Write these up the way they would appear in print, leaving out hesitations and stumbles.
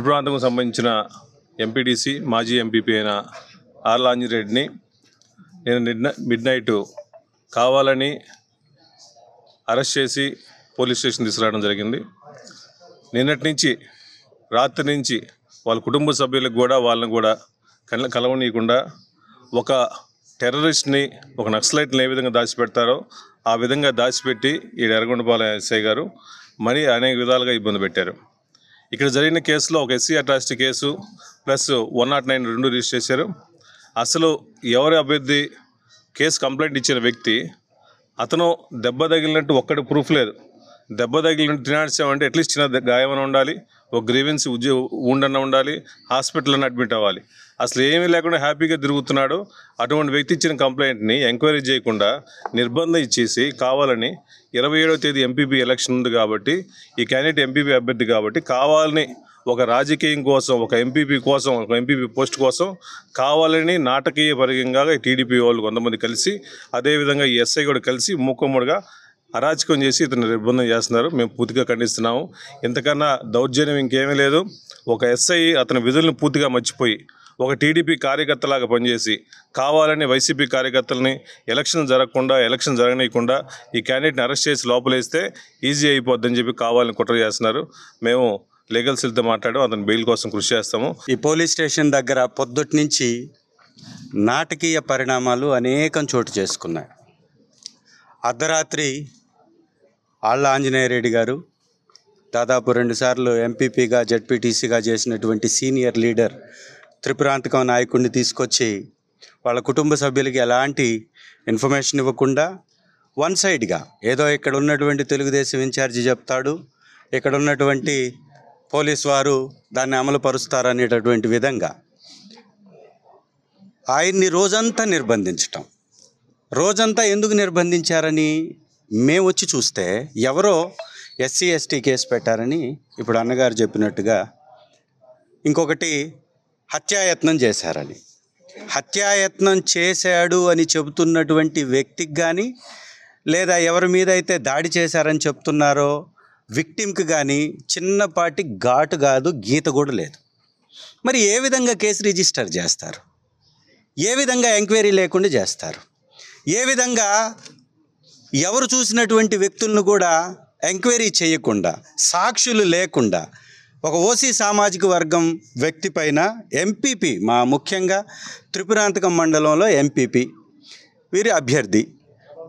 త్రిపురాంతకు సంబంధించిన ఎంపీటీసీ మాజీ ఎంపీపీ అయిన ఆర్ల ఆంజనేయుడిని నేను మిడ్నైట్ కావాలని అరెస్ట్ చేసి పోలీస్ స్టేషన్ తీసుకురావడం జరిగింది. నిన్నటి నుంచి రాత్రి నుంచి వాళ్ళ కుటుంబ సభ్యులకు కూడా వాళ్ళని కూడా కలవనీయకుండా ఒక టెర్రరిస్ట్ని, ఒక నక్సలైట్ని ఏ విధంగా దాచిపెడతారో ఆ విధంగా దాచిపెట్టి ఈ ఎర్రగొండపాలెం ఎస్ఐ గారు మరి అనేక విధాలుగా ఇబ్బంది పెట్టారు. ఇక్కడ జరిగిన కేసులో ఒక ఎస్సీ అట్రాసిటీ కేసు ప్లస్ 109 రెండు రిజిస్టర్ చేశారు. అసలు ఎవరి అభ్యర్థి కేసు కంప్లైంట్ ఇచ్చిన వ్యక్తి అతను దెబ్బ తగిలినట్టు ఒక్కటి ప్రూఫ్ లేదు. దెబ్బ తగిలినట్టు తినాడ్చామంటే అట్లీస్ట్ చిన్న గాయమని ఉండాలి, ఒక గ్రీవెన్స్ ఉండన్న ఉండాలి, హాస్పిటల్లో అడ్మిట్ అవ్వాలి. అసలు ఏమీ లేకుండా హ్యాపీగా తిరుగుతున్నాడు. అటువంటి వ్యక్తి ఇచ్చిన కంప్లైంట్ని ఎంక్వైరీ చేయకుండా నిర్బంధం ఇచ్చేసి కావాలని 27వ తేదీ ఎంపీపీ ఎలక్షన్ ఉంది కాబట్టి ఈ క్యాండిడేట్ ఎంపీపీ అభ్యర్థి కాబట్టి కావాలని ఒక రాజకీయం కోసం, ఒక ఎంపీపీ కోసం, ఒక ఎంపీపీ పోస్ట్ కోసం కావాలని నాటకీయ పరిగంగా టీడీపీ వాళ్ళు కొంతమంది కలిసి అదేవిధంగా ఈ ఎస్ఐ కూడా కలిసి మూకుమ్మడిగా అరాచకం చేసి ఇతను నిర్బంధం చేస్తున్నారు. మేము పూర్తిగా ఖండిస్తున్నాము. ఇంతకన్నా దౌర్జన్యం ఇంకేమీ లేదు. ఒక ఎస్ఐ అతని విధులను పూర్తిగా మర్చిపోయి ఒక టీడీపీ కార్యకర్తలాగా పనిచేసి కావాలని వైసీపీ కార్యకర్తలని ఎలక్షన్ జరగనీయకుండా ఈ క్యాండిడేట్ని అరెస్ట్ చేసి లోపలేస్తే ఈజీ అయిపోద్దని చెప్పి కావాలని కుట్ర చేస్తున్నారు. మేము లీగల్ సెల్తో మాట్లాడాం. అతని బెయిల్ కోసం కృషి చేస్తాము. ఈ పోలీస్ స్టేషన్ దగ్గర పొద్దుటి నుంచి నాటకీయ పరిణామాలు అనేకం చోటు చేసుకున్నాయి. అర్ధరాత్రి ఆళ్ల ఆంజనేయరెడ్డి గారు దాదాపు 2 సార్లు ఎంపీపీగా జెడ్పీటీసీగా చేసినటువంటి సీనియర్ లీడర్ త్రిపురాంతకం నాయకుడిని తీసుకొచ్చి వాళ్ళ కుటుంబ సభ్యులకి ఎలాంటి ఇన్ఫర్మేషన్ ఇవ్వకుండా వన్ సైడ్గా ఏదో ఇక్కడ ఉన్నటువంటి తెలుగుదేశం ఇన్ఛార్జి చెప్తాడు, ఇక్కడ ఉన్నటువంటి పోలీస్ వారు దాన్ని అమలు పరుస్తారనేటటువంటి విధంగా ఆయన్ని రోజంతా నిర్బంధించటం. రోజంతా ఎందుకు నిర్బంధించారని మేము వచ్చి చూస్తే ఎవరో ఎస్సీ ఎస్టీ కేసు పెట్టారని ఇప్పుడు అన్నగారు చెప్పినట్టుగా, ఇంకొకటి హత్యాయత్నం చేశారని. హత్యాయత్నం చేశాడు అని చెబుతున్నటువంటి వ్యక్తికి కానీ లేదా ఎవరి మీద అయితే దాడి చేశారని చెప్తున్నారో విక్టిమ్కి కానీ చిన్నపాటి ఘాటు కాదు, గీత కూడా లేదు. మరి ఏ విధంగా కేసు రిజిస్టర్ చేస్తారు? ఏ విధంగా ఎంక్వైరీ లేకుండా చేస్తారు? ఏ విధంగా ఎవరు చూసినటువంటి వ్యక్తులను కూడా ఎంక్వైరీ చేయకుండా, సాక్షులు లేకుండా ఒక ఓసీ సామాజిక వర్గం వ్యక్తి పైన ఎంపీపీ, మా ముఖ్యంగా త్రిపురాంతకం మండలంలో ఎంపీపీ వీరి అభ్యర్థి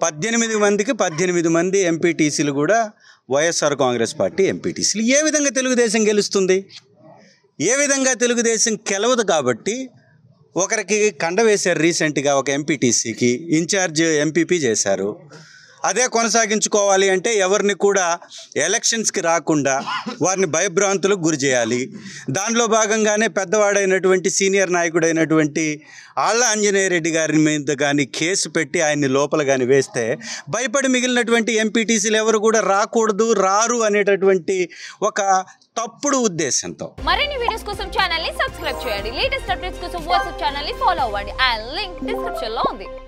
18 మందికి 18 మంది ఎంపీటీసీలు కూడా వైఎస్ఆర్ కాంగ్రెస్ పార్టీ ఎంపీటీసీలు. ఏ విధంగా తెలుగుదేశం గెలుస్తుంది? ఏ విధంగా తెలుగుదేశం గెలవదు. కాబట్టి ఒకరికి కండ వేశారు. రీసెంట్గా ఒక ఎంపీటీసీకి ఇన్ఛార్జ్ ఎంపీపీ చేశారు. అదే కొనసాగించుకోవాలి అంటే ఎవరిని కూడా ఎలక్షన్స్కి రాకుండా వారిని భయభ్రాంతులకు గురి చేయాలి. దానిలో భాగంగానే పెద్దవాడైనటువంటి సీనియర్ నాయకుడైనటువంటి ఆళ్ల ఆంజనేయరెడ్డి గారి మీద కానీ కేసు పెట్టి ఆయన్ని లోపల కానీ వేస్తే భయపడి మిగిలినటువంటి ఎంపీటీసీలు ఎవరు కూడా రారు అనేటటువంటి ఒక తప్పుడు ఉద్దేశంతో. మరిన్ని వీడియోస్ కోసం ఛానల్ ని సబ్స్క్రైబ్ చేయండి. లేటెస్ట్ అప్డేట్స్ కోసం వాట్సాప్ ఛానల్ ని ఫాలో అవ్వండి. ఆ లింక్ డిస్క్రిప్షన్ లో ఉంది.